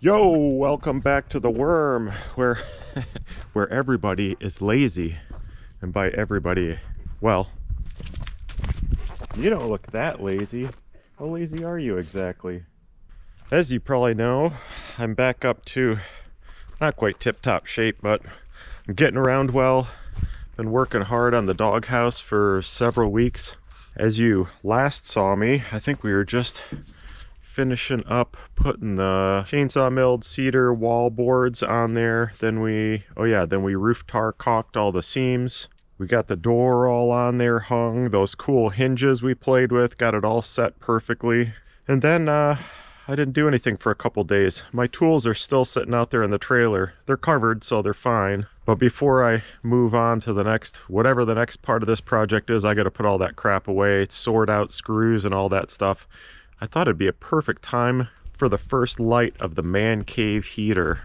Yo, welcome back to the worm, where where everybody is lazy. And by everybody, well, you don't look that lazy. How lazy are you exactly? As you probably know, I'm back up to not quite tip-top shape, but I'm getting around well. Been working hard on the doghouse for several weeks. As you last saw me, I think we were just finishing up putting the chainsaw milled cedar wall boards on there. Then we roof tar caulked all the seams. We got the door all on there hung. Those cool hinges we played with, got it all set perfectly. And then I didn't do anything for a couple days. My tools are still sitting out there in the trailer. They're covered, so they're fine. But before I move on to the next, whatever the next part of this project is, I got to put all that crap away, sort out screws and all that stuff. I thought it'd be a perfect time for the first light of the man cave heater.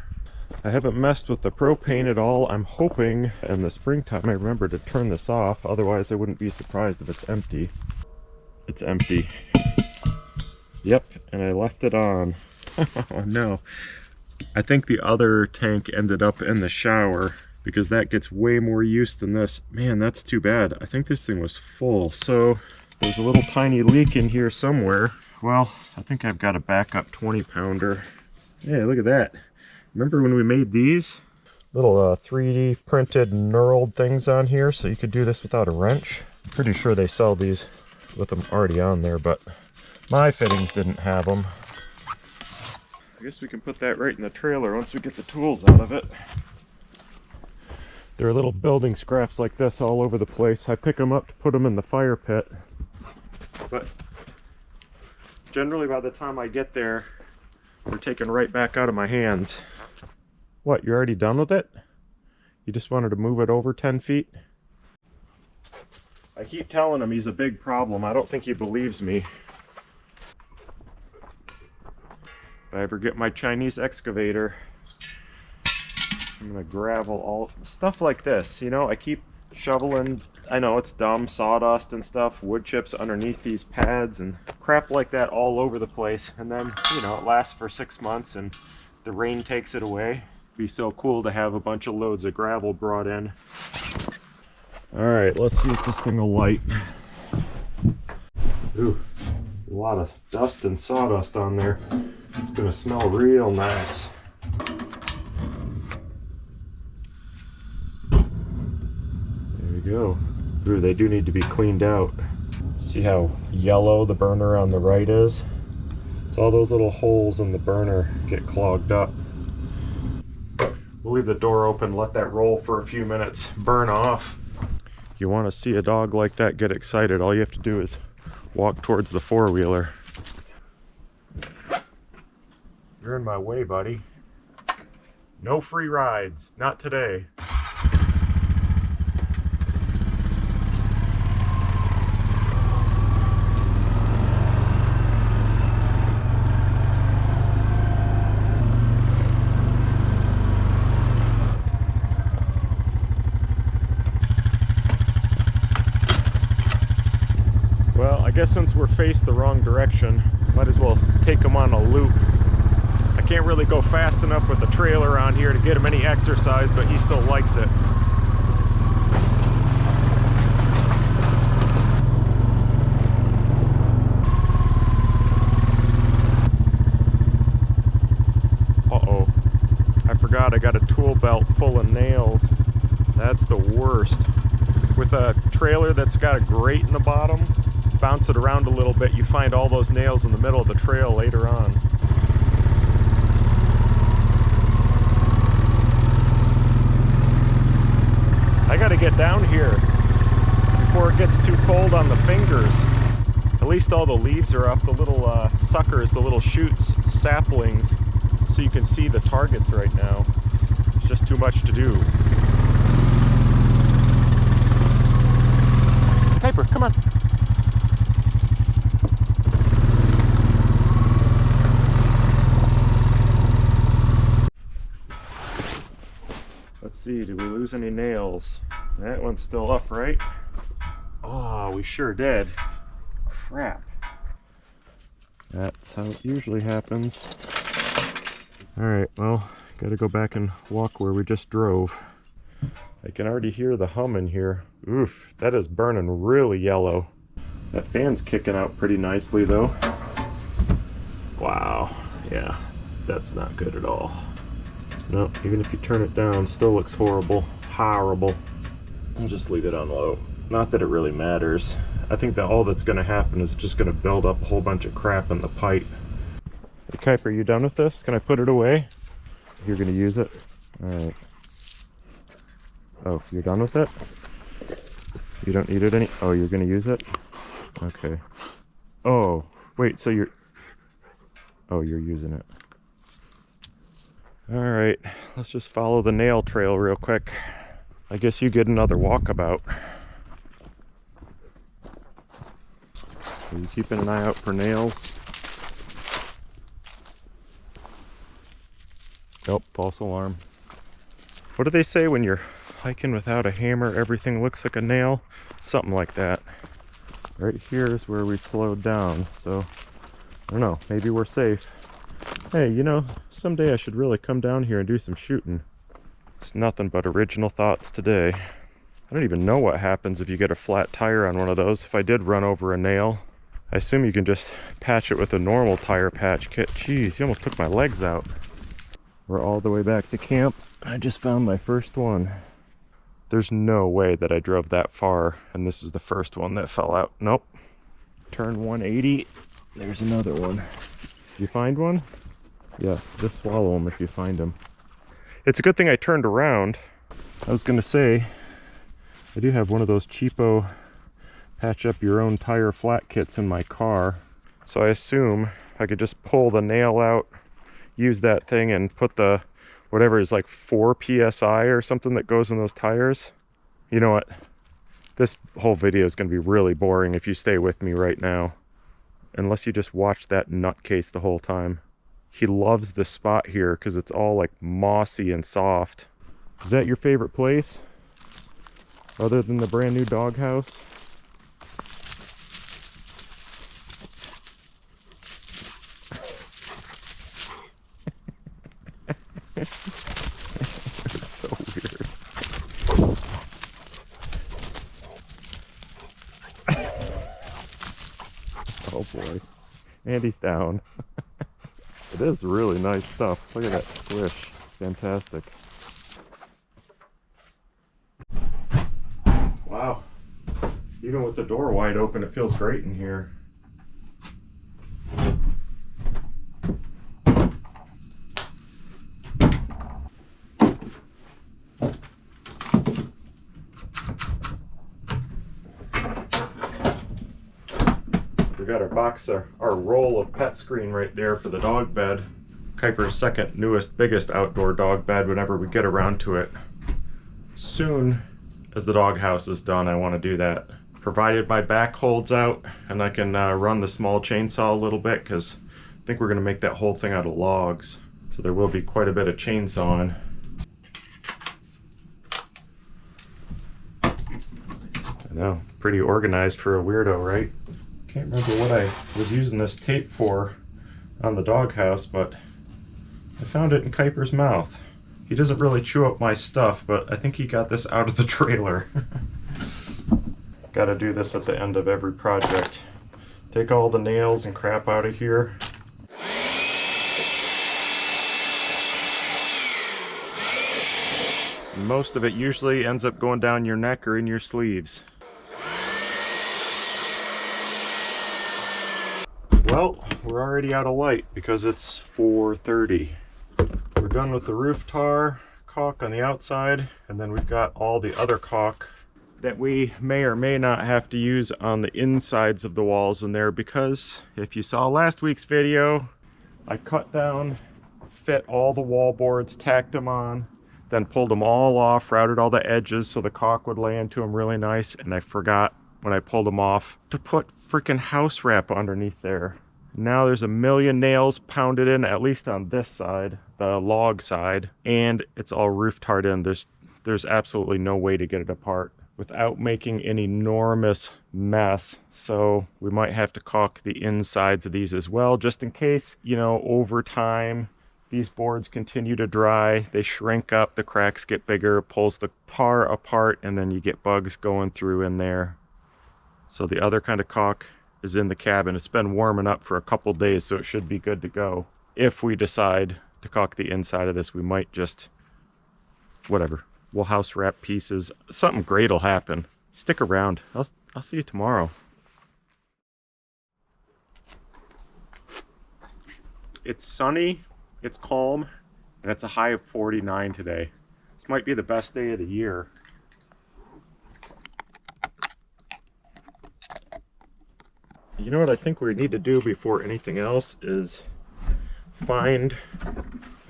I haven't messed with the propane at all. I'm hoping in the springtime I remember to turn this off, otherwise I wouldn't be surprised if it's empty. It's empty. Yep, and I left it on. Oh no. I think the other tank ended up in the shower because that gets way more use than this. Man, that's too bad. I think this thing was full, so there's a little tiny leak in here somewhere. Well, I think I've got a backup 20-pounder. Hey, look at that. Remember when we made these? Little 3D printed knurled things on here, so you could do this without a wrench. I'm pretty sure they sell these with them already on there, but my fittings didn't have them. I guess we can put that right in the trailer once we get the tools out of it. There are little building scraps like this all over the place. I pick them up to put them in the fire pit. But generally by the time I get there, they're taken right back out of my hands. What, you're already done with it? You just wanted to move it over 10 feet? I keep telling him he's a big problem. I don't think he believes me. If I ever get my Chinese excavator, I'm gonna gravel all stuff like this. You know, I keep shoveling, I know it's dumb, sawdust and stuff, wood chips underneath these pads and crap like that all over the place. And then, you know, it lasts for 6 months and the rain takes it away. It'd be so cool to have a bunch of loads of gravel brought in. All right, let's see if this thing will light. Ooh, a lot of dust and sawdust on there. It's gonna smell real nice. Go. Ooh, they do need to be cleaned out. See how yellow the burner on the right is? It's all those little holes in the burner get clogged up. We'll leave the door open, let that roll for a few minutes, burn off. You want to see a dog like that get excited, all you have to do is walk towards the four-wheeler. You're in my way, buddy. No free rides, not today. I guess since we're faced the wrong direction, might as well take him on a loop. I can't really go fast enough with the trailer on here to get him any exercise, but he still likes it. Uh-oh. I forgot I got a tool belt full of nails. That's the worst. With a trailer that's got a grate in the bottom, bounce it around a little bit, you find all those nails in the middle of the trail later on. I gotta get down here before it gets too cold on the fingers. At least all the leaves are off the little suckers, the little shoots, saplings, so you can see the targets right now. It's just too much to do. Piper, come on. Let's see, did we lose any nails? That one's still up, right? Oh, we sure did. Crap. That's how it usually happens. All right, well, gotta go back and walk where we just drove. I can already hear the hum in here. Oof, that is burning really yellow. That fan's kicking out pretty nicely though. Wow, yeah, that's not good at all. No, even if you turn it down, still looks horrible. Horrible. I'll just leave it on low. Not that it really matters. I think that all that's gonna happen is just gonna build up a whole bunch of crap in the pipe. Hey, Kuiper, are you done with this? Can I put it away? You're gonna use it? All right. Oh, you're done with it? You don't need it any? Oh, you're gonna use it? Okay. Oh, wait, so you're... Oh, you're using it. All right, let's just follow the nail trail real quick. I guess you get another walkabout. Are you keeping an eye out for nails? Nope, false alarm. What do they say when you're hiking without a hammer, everything looks like a nail? Something like that. Right here is where we slowed down, so I don't know, maybe we're safe. Hey, you know, someday I should really come down here and do some shooting. It's nothing but original thoughts today. I don't even know what happens if you get a flat tire on one of those. If I did run over a nail, I assume you can just patch it with a normal tire patch kit. Jeez, you almost took my legs out. We're all the way back to camp. I just found my first one. There's no way that I drove that far and this is the first one that fell out. Nope. Turn 180. There's another one. Did you find one? Yeah, just swallow them if you find them. It's a good thing I turned around. I was gonna say, I do have one of those cheapo patch up your own tire flat kits in my car. So I assume I could just pull the nail out, use that thing and put the, whatever is like 4 PSI or something that goes in those tires. You know what? This whole video is gonna be really boring if you stay with me right now. Unless you just watch that nutcase the whole time. He loves this spot here because it's all like mossy and soft. Is that your favorite place? Other than the brand new doghouse? It's so weird. Oh boy. And he's down. It is really nice stuff. Look at that squish. It's fantastic. Wow. Even with the door wide open, it feels great in here. We got our box, our roll of pet screen right there for the dog bed. Kuiper's second newest, biggest outdoor dog bed whenever we get around to it. Soon as the doghouse is done, I want to do that. Provided my back holds out and I can run the small chainsaw a little bit, because I think we're going to make that whole thing out of logs. So there will be quite a bit of chainsawing. I know, pretty organized for a weirdo, right? Can't remember what I was using this tape for on the doghouse, but I found it in Kuiper's mouth. He doesn't really chew up my stuff, but I think he got this out of the trailer. Gotta do this at the end of every project. Take all the nails and crap out of here. Most of it usually ends up going down your neck or in your sleeves. Well, we're already out of light because it's 4:30. We're done with the roof tar, caulk on the outside, and then we've got all the other caulk that we may or may not have to use on the insides of the walls in there, because if you saw last week's video, I cut down, fit all the wall boards, tacked them on, then pulled them all off, routed all the edges so the caulk would lay into them really nice, and I forgot when I pulled them off to put freaking house wrap underneath there. Now there's a million nails pounded in, at least on this side, the log side, and it's all roof tarred in. There's absolutely no way to get it apart without making an enormous mess. So we might have to caulk the insides of these as well, just in case, you know, over time These boards continue to dry, they shrink up, the cracks get bigger, it pulls the tar apart, and then you get bugs going through in there. So the other kind of caulk is in the cabin. It's been warming up for a couple days, so it should be good to go. If we decide to caulk the inside of this, we might just, whatever, we'll house wrap pieces. Something great will happen. Stick around. I'll see you tomorrow. It's sunny, it's calm, and it's a high of 49 today. This might be the best day of the year. You know what I think we need to do before anything else is find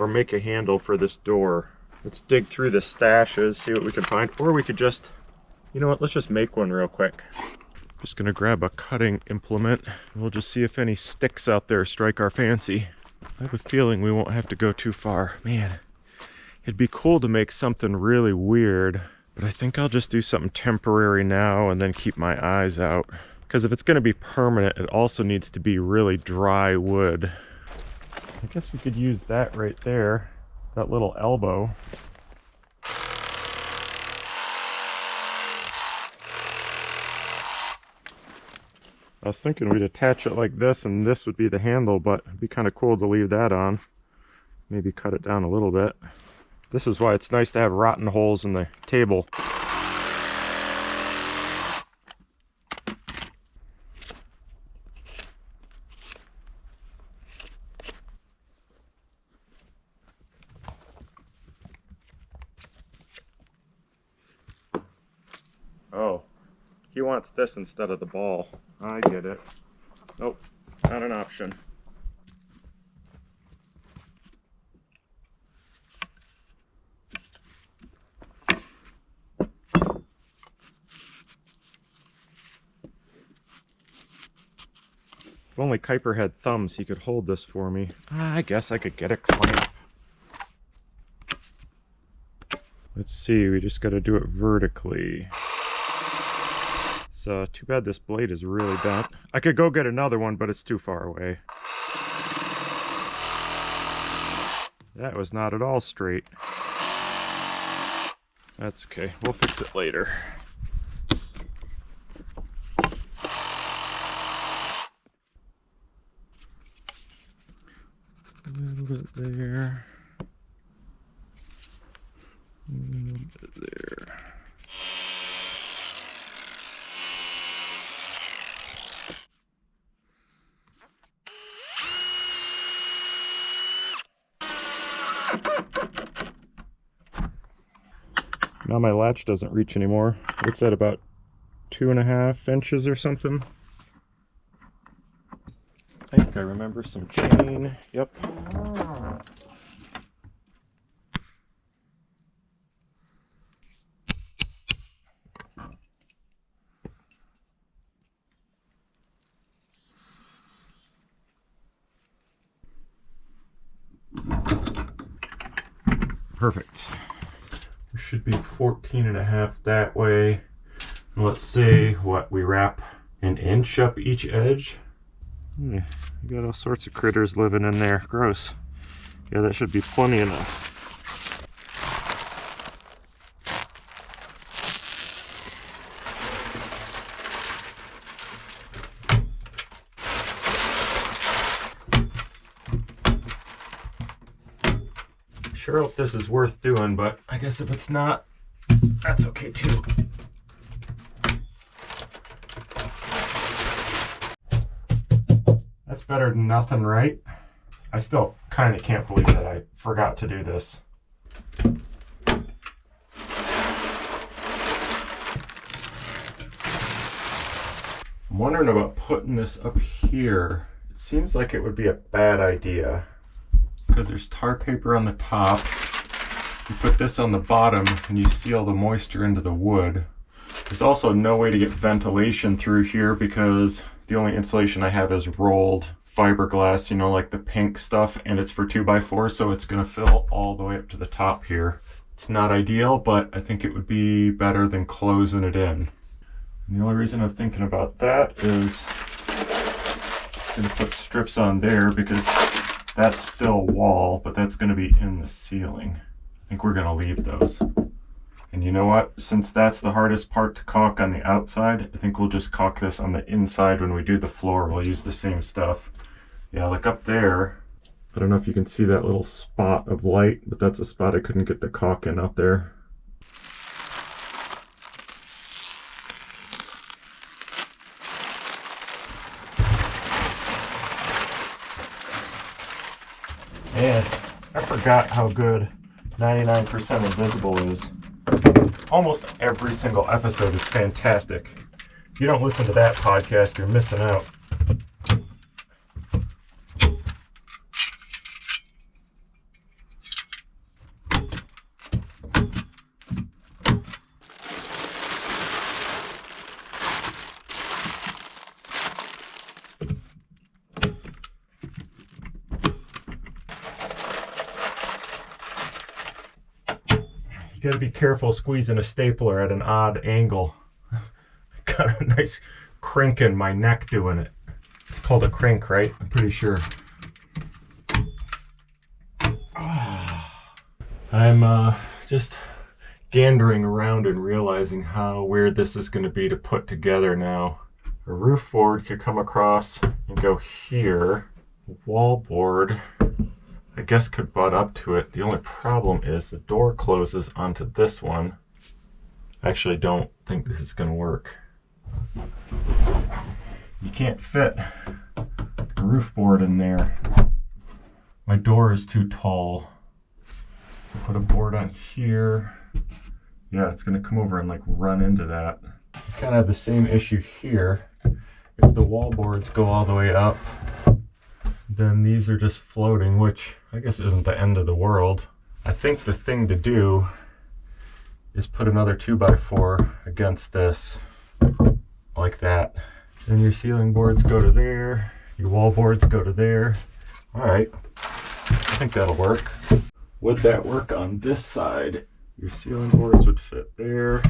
or make a handle for this door. Let's dig through the stashes, see what we can find, or we could just, you know what, let's just make one real quick. Just gonna grab a cutting implement. We'll just see if any sticks out there strike our fancy. I have a feeling we won't have to go too far. Man, it'd be cool to make something really weird, but I think I'll just do something temporary now and then keep my eyes out. Because if it's gonna be permanent, it also needs to be really dry wood. I guess we could use that right there, that little elbow. I was thinking we'd attach it like this and this would be the handle, but it'd be kind of cool to leave that on. Maybe cut it down a little bit. This is why it's nice to have rotten holes in the table. Oh, he wants this instead of the ball. I get it. Nope, not an option. If only Kuiper had thumbs, he could hold this for me. I guess I could get a clamp. Let's see, we just gotta do it vertically. It's too bad this blade is really bent. I could go get another one, but it's too far away. That was not at all straight. That's okay, we'll fix it later. A little bit there. A little bit there. Now my latch doesn't reach anymore. It's at about 2.5 inches or something. I think I remember some chain. Yep. Perfect. We should be 14.5 that way. And let's see what we wrap 1 inch up each edge. You got all sorts of critters living in there. Gross. Yeah, that should be plenty enough. Sure hope this is worth doing, but I guess if it's not, that's okay too. That's better than nothing, right? I still kind of can't believe that I forgot to do this. I'm wondering about putting this up here. It seems like it would be a bad idea because there's tar paper on the top. You put this on the bottom and you seal the moisture into the wood. There's also no way to get ventilation through here because the only insulation I have is rolled fiberglass, you know, like the pink stuff, and it's for 2x4, so it's gonna fill all the way up to the top here. It's not ideal, but I think it would be better than closing it in. And the only reason I'm thinking about that is I'm gonna put strips on there because That's still wall, but that's going to be in the ceiling. I think we're going to leave those. And you know what? Since that's the hardest part to caulk on the outside, I think we'll just caulk this on the inside when we do the floor. We'll use the same stuff. Yeah, like up there, I don't know if you can see that little spot of light, but that's a spot I couldn't get the caulk in out there. And I forgot how good 99% Invisible is. Almost every single episode is fantastic. If you don't listen to that podcast, you're missing out. You gotta be careful squeezing a stapler at an odd angle. Got a nice crink in my neck doing it. It's called a crink, right? I'm pretty sure. I'm just gandering around and realizing how weird this is going to be to put together now. A roof board could come across and go here. The wall board, I guess, could butt up to it. The only problem is the door closes onto this one. I actually don't think this is going to work. You can't fit a roof board in there. My door is too tall. Put a board on here. Yeah, it's going to come over and like run into that. You kind of have the same issue here. If the wall boards go all the way up, then these are just floating, which I guess isn't the end of the world. I think the thing to do is put another 2x4 against this, like that. Then your ceiling boards go to there, your wall boards go to there. All right, I think that'll work. Would that work on this side? Your ceiling boards would fit there,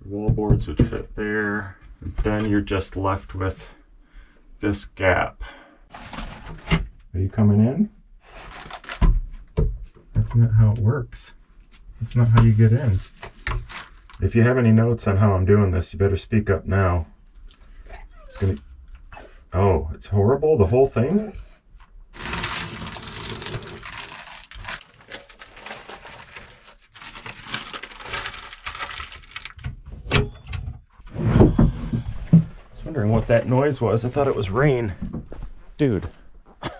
your wall boards would fit there, and then you're just left with this gap. Are you coming in? That's not how it works. That's not how you get in. If you have any notes on how I'm doing this, you better speak up now. It's gonna... Oh, it's horrible, the whole thing? I was wondering what that noise was. I thought it was rain. Dude. Look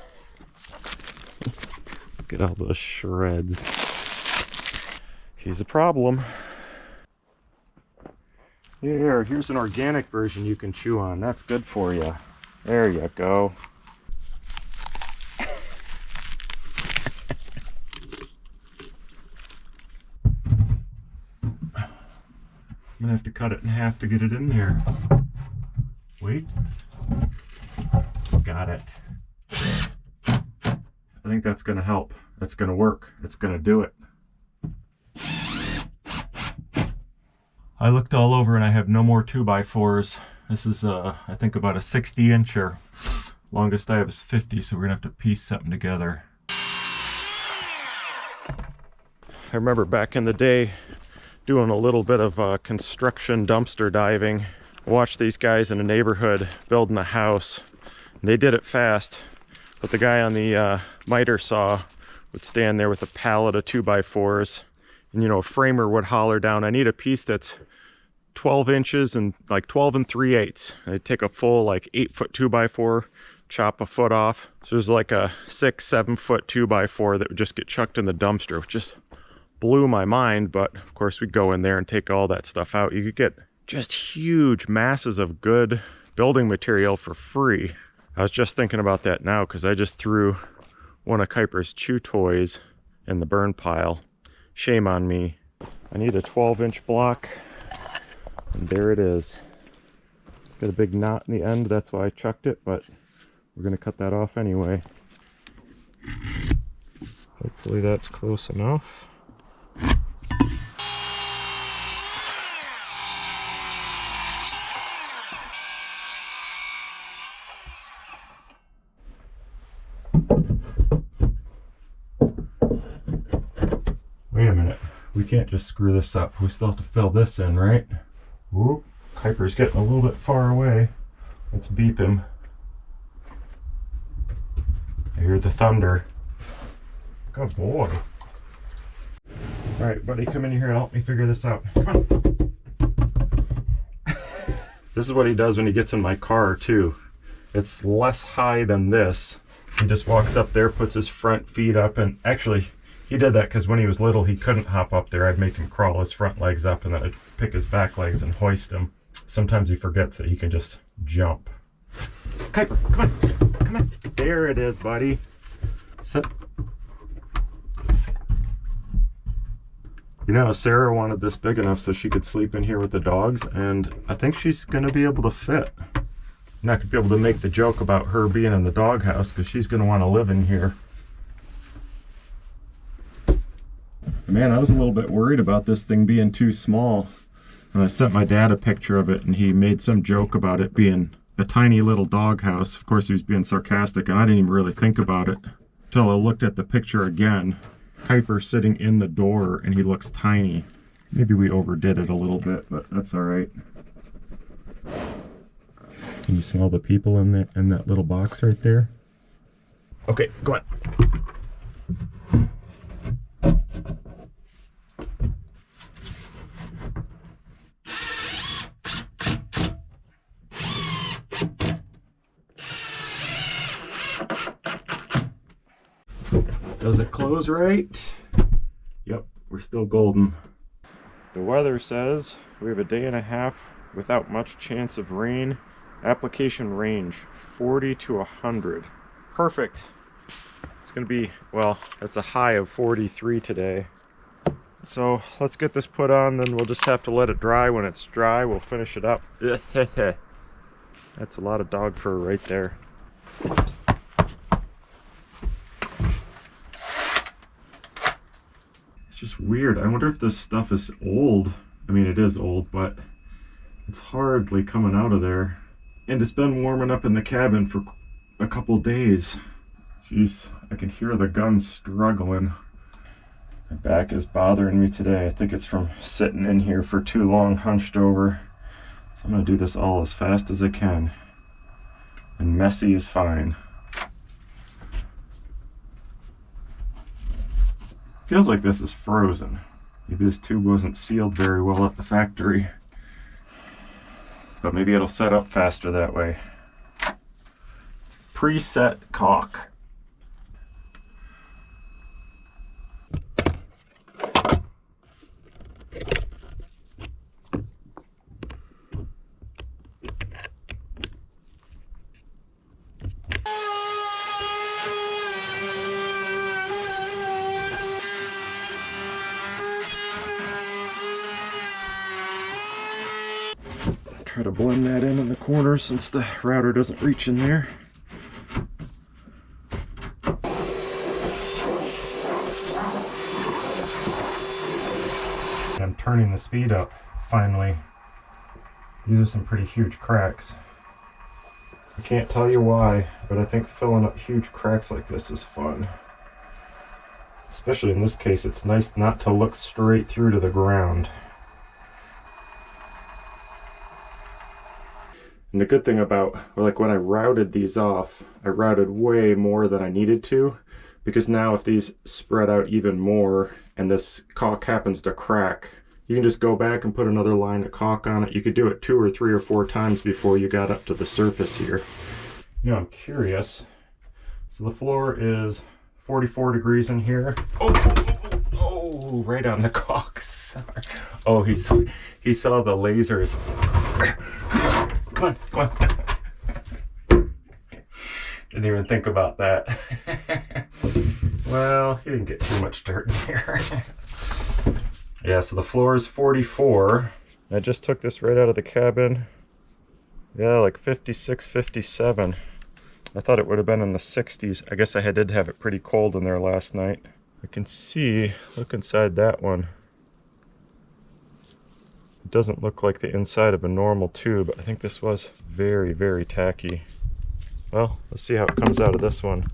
at all those shreds. He's a problem. Here, here's an organic version you can chew on. That's good for you. There you go. I'm gonna have to cut it in half to get it in there. Wait. Got it. I think that's gonna help. That's gonna work. It's gonna do it. I looked all over and I have no more 2x4s. This is I think about a 60-incher. Longest I have is 50, so we're gonna have to piece something together. I remember back in the day doing a little bit of construction dumpster diving. I watched these guys in a neighborhood building a house. They did it fast, but the guy on the miter saw would stand there with a pallet of 2x4s, and you know, a framer would holler down, I need a piece that's 12 inches and like 12 3/8. I'd take a full like 8-foot 2x4, chop a foot off. So there's like a 6-7 foot 2x4 that would just get chucked in the dumpster, which just blew my mind. But of course we'd go in there and take all that stuff out. You could get just huge masses of good building material for free. I was just thinking about that now because I just threw one of Kuiper's chew toys in the burn pile. Shame on me. I need a 12-inch block, and there it is. Got a big knot in the end, that's why I chucked it, but we're gonna cut that off anyway. Hopefully that's close enough. we can't just screw this up. We still have to fill this in, right? Whoop, Kuiper's getting a little bit far away. Let's beep him. I hear the thunder. Good boy. All right, buddy, come in here and help me figure this out. Come on. This is what he does when he gets in my car, too. It's less high than this. He just walks up there, puts his front feet up, and actually, he did that because when he was little, he couldn't hop up there. I'd make him crawl his front legs up, and then I'd pick his back legs and hoist him. Sometimes he forgets that he can just jump. Kuiper, come on, come on. There it is, buddy. Sit. You know, Sarah wanted this big enough so she could sleep in here with the dogs, and I think she's going to be able to fit. I'm not going to be able to make the joke about her being in the doghouse because she's going to want to live in here. Man, I was a little bit worried about this thing being too small. And I sent my dad a picture of it, and he made some joke about it being a tiny little doghouse. Of course, he was being sarcastic, and I didn't even really think about it until I looked at the picture again. Kuiper sitting in the door, and he looks tiny. Maybe we overdid it a little bit, but that's all right. Can you smell the people in that little box right there? Okay, go on. Does it close right? Yep, we're still golden. The weather says we have a day and a half without much chance of rain. Application range 40 to 100. Perfect. It's gonna be, well, it's a high of 43 today. So let's get this put on, then we'll just have to let it dry. When it's dry, we'll finish it up. That's a lot of dog fur right there. Just weird. I wonder if this stuff is old. I mean, it is old, but it's hardly coming out of there. And it's been warming up in the cabin for a couple days. Jeez, I can hear the gun struggling. My back is bothering me today. I think it's from sitting in here for too long, hunched over. So I'm gonna do this all as fast as I can. And messy is fine. Feels like this is frozen. Maybe this tube wasn't sealed very well at the factory. But maybe it'll set up faster that way. Preset caulk. Try to blend that in the corner since the router doesn't reach in there. I'm turning the speed up finally. These are some pretty huge cracks. I can't tell you why, but I think filling up huge cracks like this is fun. Especially in this case, it's nice not to look straight through to the ground. And the good thing about, like when I routed these off, I routed way more than I needed to, because now if these spread out even more and this caulk happens to crack, you can just go back and put another line of caulk on it. You could do it 2 or 3 or 4 times before you got up to the surface here. You know, I'm curious. So the floor is 44 degrees in here. Oh, right on the caulk. Sorry. Oh, he saw the lasers. Come on. Didn't even think about that. Well, he didn't get too much dirt in here. Yeah, so the floor is 44. I just took this right out of the cabin. Yeah, like 56, 57. I thought it would have been in the 60s. I guess I did have it pretty cold in there last night. I can see, look inside that one. It doesn't look like the inside of a normal tube. I think this was very, very tacky. Well, let's see how it comes out of this one.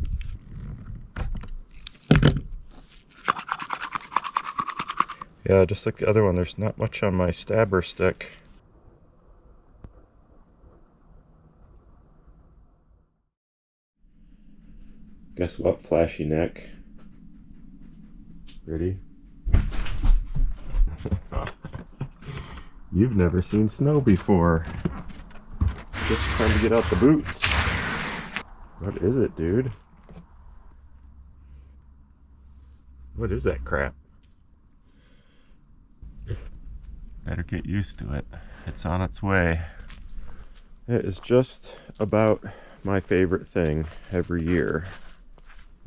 Yeah, just like the other one, there's not much on my stabber stick. Guess what, flashy neck? Ready? You've never seen snow before. Just time to get out the boots. What is it, dude? What is that crap? Better get used to it. It's on its way. It is just about my favorite thing every year.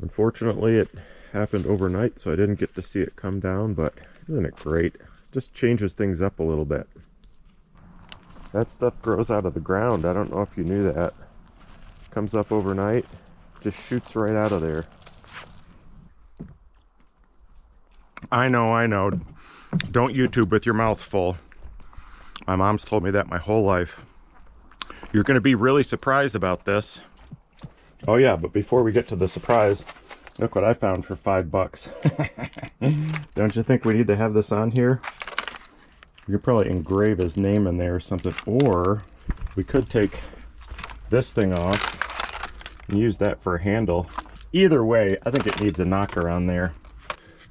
Unfortunately, it happened overnight, so I didn't get to see it come down, but isn't it great? Just changes things up a little bit. That stuff grows out of the ground. I don't know if you knew that. Comes up overnight, just shoots right out of there. I know. Don't YouTube with your mouth full. My mom's told me that my whole life. You're going to be really surprised about this. Oh yeah, but before we get to the surprise, look what I found for $5. Don't you think we need to have this on here? You could probably engrave his name in there or something, or we could take this thing off and use that for a handle. Either way, I think it needs a knocker on there.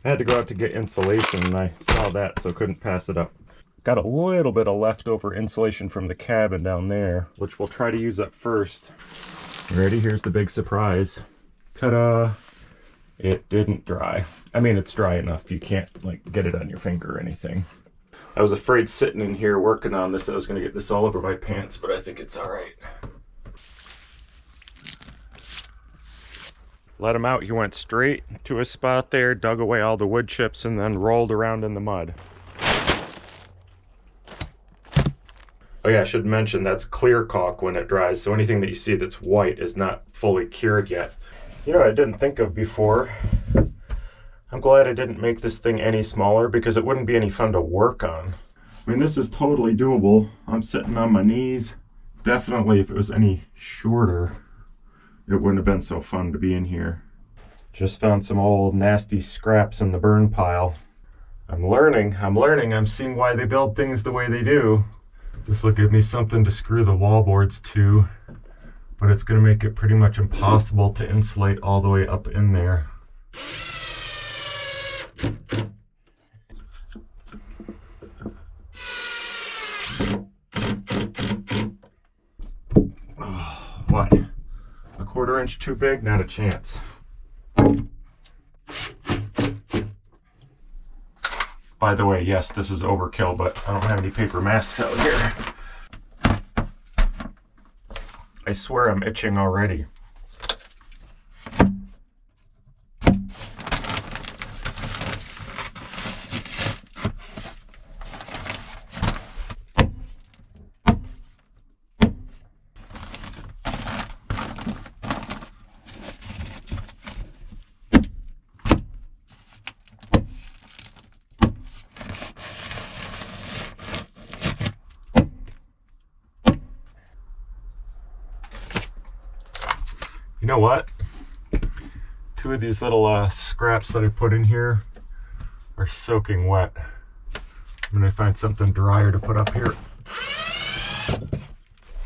I had to go out to get insulation and I saw that, so couldn't pass it up. Got a little bit of leftover insulation from the cabin down there, which we'll try to use up first. Ready? Here's the big surprise. Ta-da! It didn't dry. I mean, it's dry enough. You can't like get it on your finger or anything. I was afraid sitting in here working on this I was going to get this all over my pants, but I think it's all right. Let him out. He went straight to a spot there, dug away all the wood chips, and then rolled around in the mud. Oh yeah, I should mention that's clear caulk when it dries, so anything that you see that's white is not fully cured yet. You know what I didn't think of before? I'm glad I didn't make this thing any smaller because it wouldn't be any fun to work on. I mean, this is totally doable. I'm sitting on my knees. Definitely if it was any shorter, it wouldn't have been so fun to be in here. Just found some old nasty scraps in the burn pile. I'm learning. I'm seeing why they build things the way they do. This will give me something to screw the wall boards to, but it's going to make it pretty much impossible to insulate all the way up in there. Oh, what? A 1/4 inch too big? Not a chance. By the way, yes, this is overkill, but I don't have any paper masks out here. I swear I'm itching already. You know what? 2 of these little scraps that I put in here are soaking wet. I'm gonna find something drier to put up here.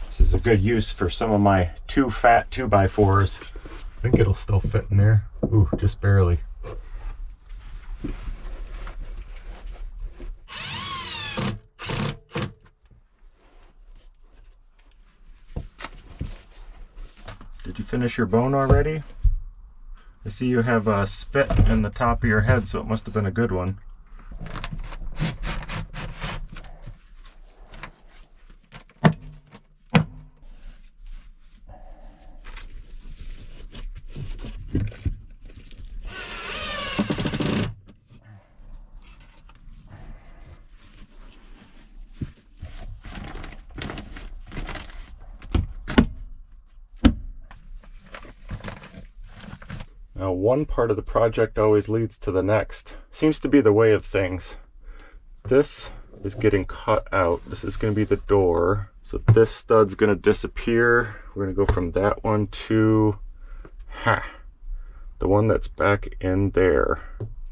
This is a good use for some of my too fat 2x4s. I think it'll still fit in there. Ooh, just barely. Did you finish your bone already? I see you have a spit in the top of your head, so it must have been a good one. Now, one part of the project always leads to the next. Seems to be the way of things. This is getting cut out. This is going to be the door. So this stud's going to disappear. We're going to go from that one to the one that's back in there.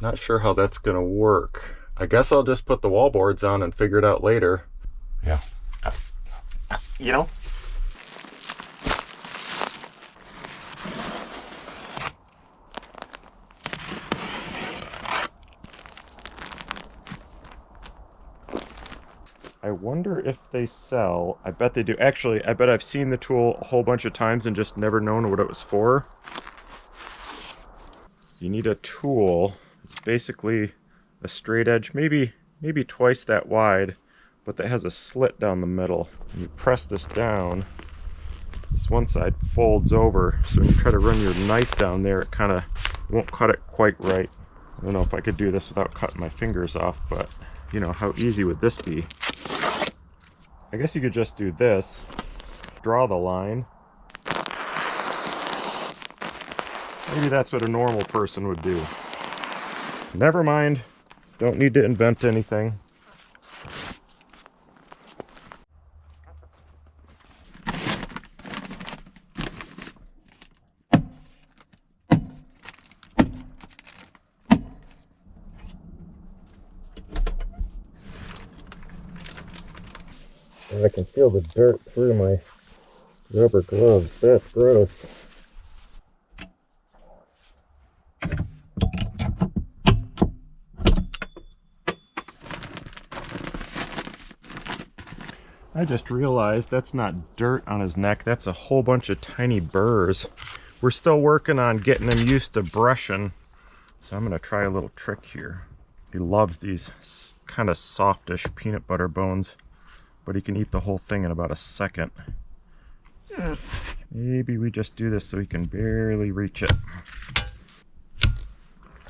Not sure how that's going to work. I guess I'll just put the wall boards on and figure it out later. Yeah. You know? I wonder if they sell. I bet they do. Actually, I bet I've seen the tool a whole bunch of times and just never known what it was for. You need a tool. It's basically a straight edge, maybe twice that wide, but that has a slit down the middle. You press this down, this one side folds over, so when you try to run your knife down there, it kind of won't cut it quite right. I don't know if I could do this without cutting my fingers off, but you know, how easy would this be? I guess you could just do this, draw the line. Maybe that's what a normal person would do. Never mind, don't need to invent anything. I can feel the dirt through my rubber gloves. That's gross. I just realized that's not dirt on his neck. That's a whole bunch of tiny burrs. We're still working on getting him used to brushing. So I'm going to try a little trick here. He loves these kind of softish peanut butter bones, but he can eat the whole thing in about a second. Maybe we just do this so he can barely reach it.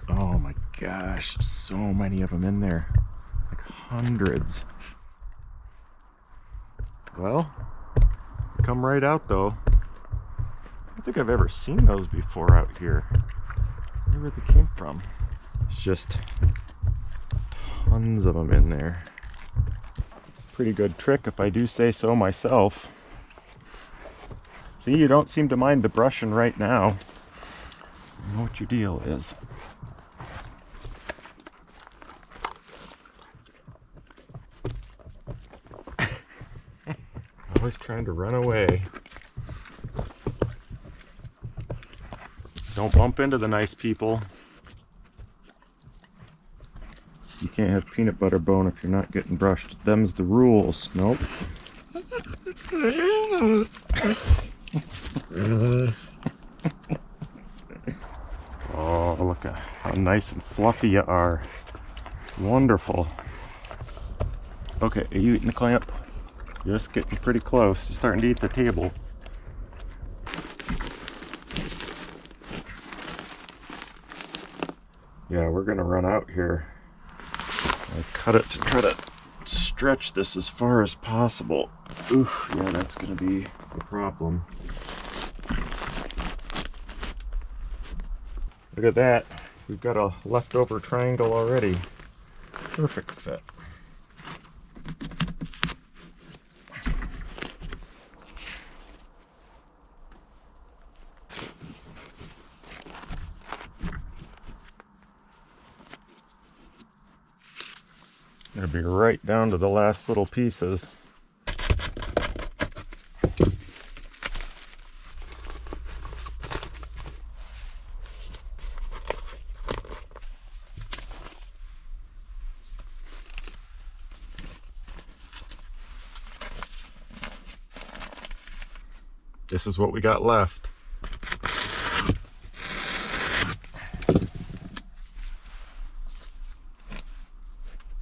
Oh my gosh, so many of them in there. Like hundreds. Well, come right out though. I don't think I've ever seen those before out here. I wonder where they came from. It's just tons of them in there. It's a pretty good trick if I do say so myself. See, you don't seem to mind the brushing right now. I know what your deal is. Always trying to run away. Don't bump into the nice people. You can't have peanut butter bone if you're not getting brushed. Them's the rules. Nope. Oh, look at how nice and fluffy you are. It's wonderful. Okay, are you eating the clamp? Just getting pretty close. You're starting to eat the table. Yeah, we're gonna run out here. I cut it to try to stretch this as far as possible. Oof, yeah, that's gonna be a problem. Look at that. We've got a leftover triangle already. Perfect fit. Gonna be right down to the last little pieces. This is what we got left.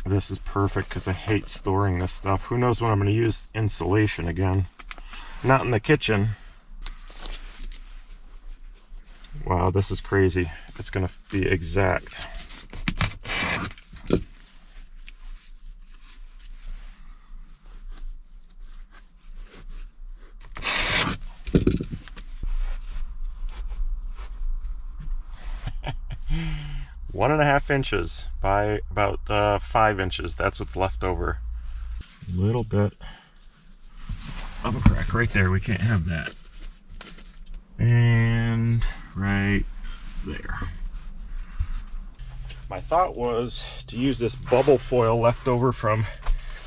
This is perfect because I hate storing this stuff. Who knows when I'm going to use insulation again? Not in the kitchen. Wow, this is crazy. It's going to be exact. One and a half inches by about 5 inches. That's what's left over. A little bit of a crack right there. We can't have that. And right there. My thought was to use this bubble foil left over from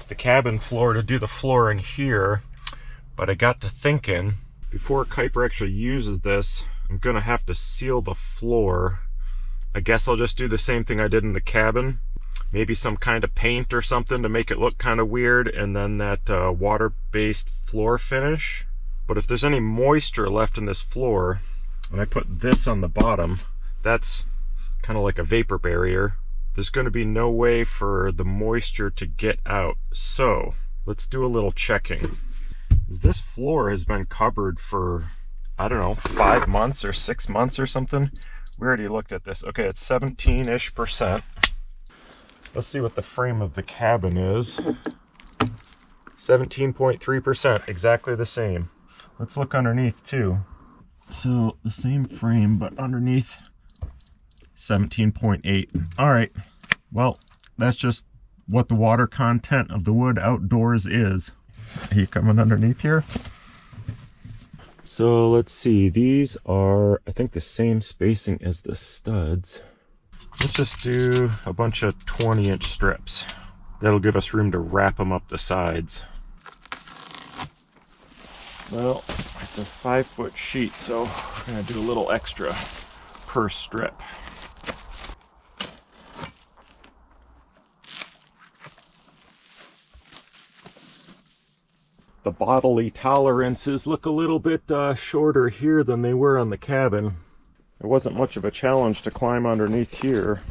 the cabin floor to do the flooring here, but I got to thinking, before Kuiper actually uses this, I'm gonna have to seal the floor. I guess I'll just do the same thing I did in the cabin. Maybe some kind of paint or something to make it look kind of weird, and then that water-based floor finish. But if there's any moisture left in this floor, and I put this on the bottom, that's kind of like a vapor barrier. There's going to be no way for the moisture to get out. So let's do a little checking. This floor has been covered for, I don't know, 5 months or 6 months or something. We already looked at this. Okay, it's 17-ish%. Let's see what the frame of the cabin is. 17.3%, exactly the same. Let's look underneath too. So the same frame, but underneath 17.8. All right, well, that's just what the water content of the wood outdoors is. Are you coming underneath here? So let's see, these are, I think, the same spacing as the studs. Let's just do a bunch of 20-inch strips. That'll give us room to wrap them up the sides. Well, it's a 5-foot sheet, so we're gonna do a little extra per strip. The bodily tolerances look a little bit shorter here than they were on the cabin. It wasn't much of a challenge to climb underneath here.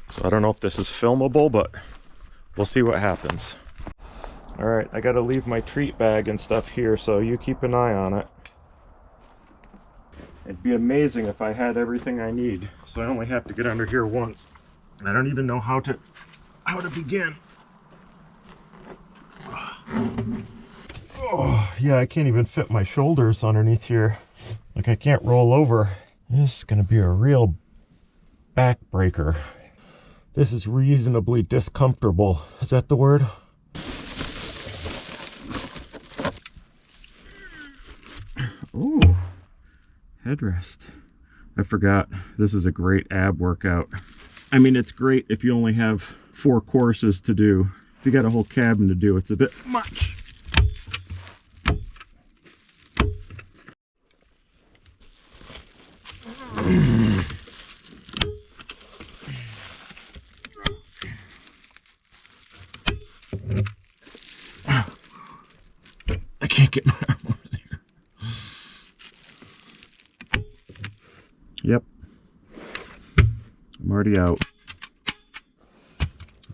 So I don't know if this is filmable, but we'll see what happens. All right, I gotta leave my treat bag and stuff here, so you keep an eye on it. It'd be amazing if I had everything I need, so I only have to get under here once. And I don't even know how to begin. Oh, yeah, I can't even fit my shoulders underneath here. Like, I can't roll over. This is gonna be a real backbreaker. This is reasonably discomfortable. Is that the word? Ooh, headrest. I forgot. This is a great ab workout. I mean, it's great if you only have 4 courses to do. If you got a whole cabin to do, it's a bit much. I can't get my arm over there. Yep. I'm already out.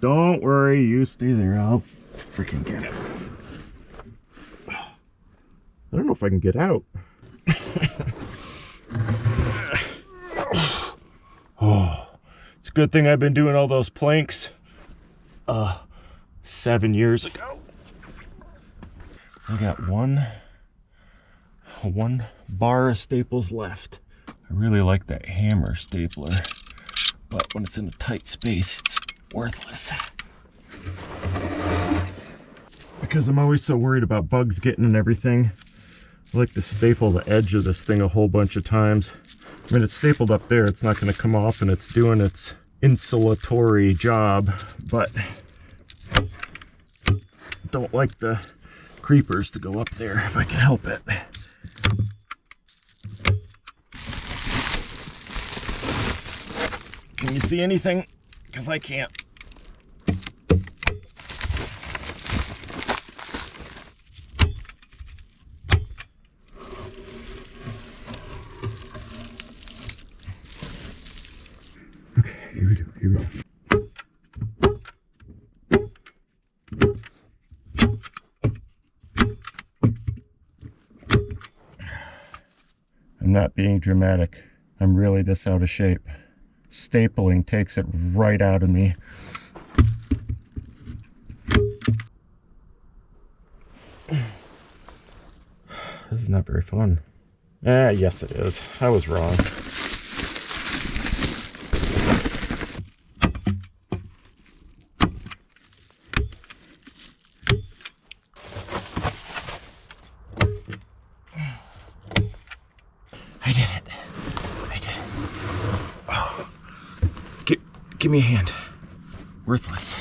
Don't worry, you stay there. I'll freaking get it. I don't know if I can get out. Oh, it's a good thing I've been doing all those planks 7 years ago. I got one bar of staples left. I really like that hammer stapler, but when it's in a tight space, it's worthless. Because I'm always so worried about bugs getting in everything, I like to staple the edge of this thing a whole bunch of times. I mean, it's stapled up there, it's not going to come off, and it's doing its insulatory job, but don't like the creepers to go up there if I can help it. Can you see anything? Because I can't. Okay, here we go, here we go. I'm not being dramatic. I'm really this out of shape. Stapling takes it right out of me. This is not very fun. Yes it is. I was wrong. I did it. I did it. Oh, Give me a hand. Worthless.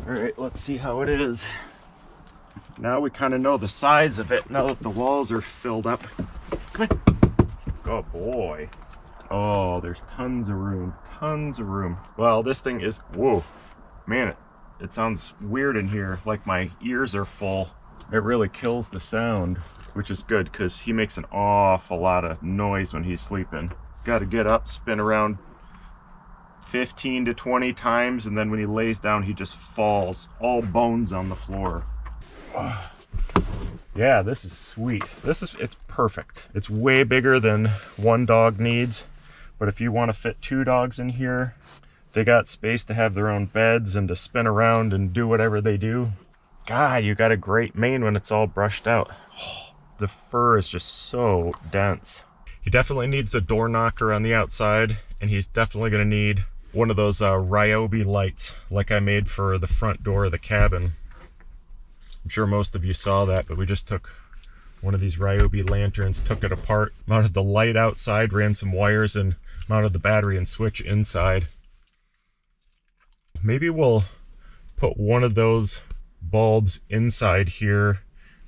All right, let's see how it is. Now we kind of know the size of it now that the walls are filled up. Come on. Good boy. Oh, there's tons of room, tons of room. Well, this thing is, whoa, man, it sounds weird in here, like my ears are full. It really kills the sound, which is good because he makes an awful lot of noise when he's sleeping. He's got to get up, spin around 15 to 20 times, and then when he lays down, he just falls, all bones on the floor. Yeah, this is sweet. It's perfect. It's way bigger than one dog needs, but if you want to fit 2 dogs in here, they got space to have their own beds and to spin around and do whatever they do. God, you got a great mane when it's all brushed out. Oh, the fur is just so dense. He definitely needs the door knocker on the outside, and he's definitely going to need one of those Ryobi lights like I made for the front door of the cabin. I'm sure most of you saw that, but we just took one of these Ryobi lanterns, took it apart, mounted the light outside, ran some wires, and mounted the battery and switch inside. Maybe we'll put one of those bulbs inside here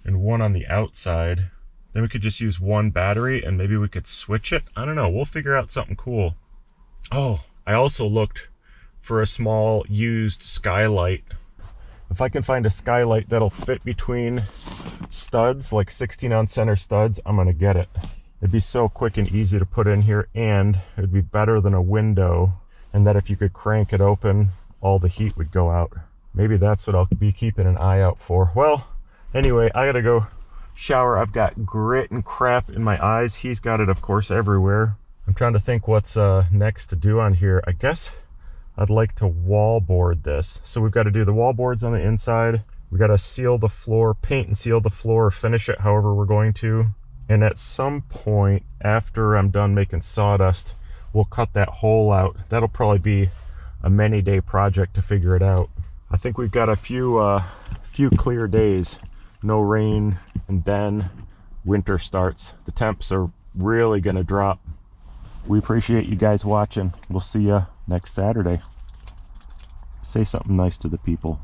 and one on the outside. Then we could just use one battery and maybe we could switch it. I don't know, we'll figure out something cool. Oh, I also looked for a small used skylight. If I can find a skylight that'll fit between studs, like 16-ounce center studs, I'm gonna get it. It'd be so quick and easy to put in here, and it'd be better than a window, and that if you could crank it open, all the heat would go out. Maybe that's what I'll be keeping an eye out for. Well, anyway, I gotta go shower. I've got grit and crap in my eyes. He's got it, of course, everywhere. I'm trying to think what's next to do on here. I guess I'd like to wallboard this. So we've got to do the wallboards on the inside. We got to seal the floor, paint and seal the floor, finish it however we're going to. And at some point after I'm done making sawdust, we'll cut that hole out. That'll probably be a many-day project to figure it out. I think we've got a few clear days, no rain, and then winter starts. The temps are really going to drop. We appreciate you guys watching. We'll see you next Saturday. Say something nice to the people.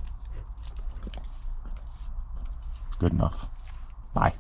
Good enough. Bye.